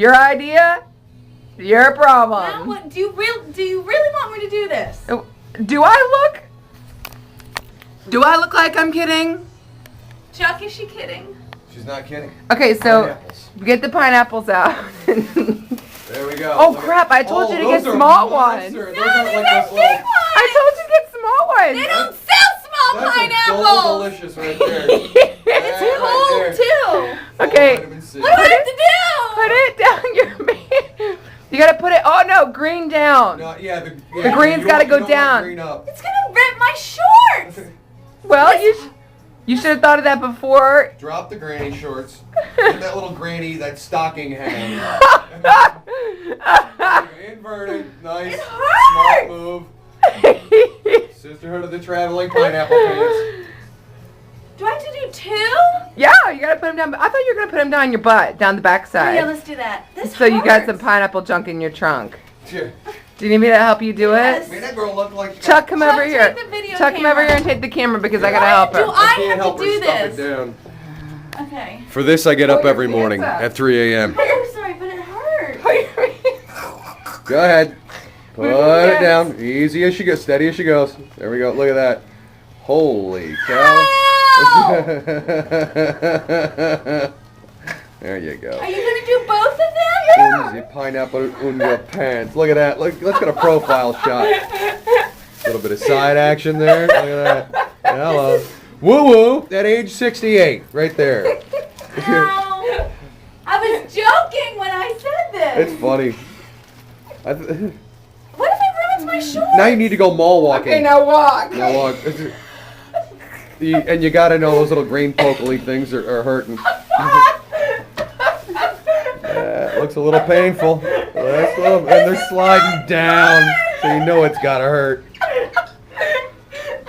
Your idea? Your Now, problem. what, do you really want me to do this? Do I look like I'm kidding? Chuck, is she kidding? She's not kidding. Okay, so Pineapples. get the pineapples out. There we go. Oh Look at- crap, I told you to get those are small ones. monster. No, Those aren't they like got those big little. ones. I told you to get small They ones. don't sell small That's pineapples. delicious right there. It's cold too. Okay. Vitamin C. What do I have to do? Put it down your man. You gotta put it. Oh no, green down. No, yeah, the green's you gotta don't- go you don't want down. Green up. It's gonna rip my shorts. Well, you should have thought of that before. Drop the granny shorts. Get that little granny, that stocking hang. Inverted. Nice. It Smart hurts. move. Sisterhood of the Traveling Pineapple Pants. Do I have to do two? Yeah, you gotta put them down. I thought you were gonna put them down your butt, down the Oh, backside. yeah, let's do that. This So you got hurts. some pineapple junk in your trunk. Yeah. Do you need me to help you do Yes. Man, that girl looked like she it? Chuck, come Chuck, over take here. the video Chuck, come over camera. here and take the camera because I gotta Why help do her. I can't have help to her do stuff it this? down. Okay. For this, I get Pull up your every pants morning up. at 3 a.m. I'm sorry, but it hurts. Go ahead. Put Move your it hands. down. Easy as she goes. Steady as she goes. There we go. Look at that. Holy cow. Ow! There you go. Are you gonna do both of them? Easy pineapple on your pants. Look at that. Look, let's get a profile shot. A little bit of side action there. Look at that. Hello. Woo woo. At age 68, right there. Ow. I was joking when I said this. It's funny. What if it ruins my shorts? Now you need to go mall walking. Okay, now walk. Now walk. And you gotta know those little green pokely things are hurting. It looks a little painful. And they're sliding down, so you know it's gotta hurt.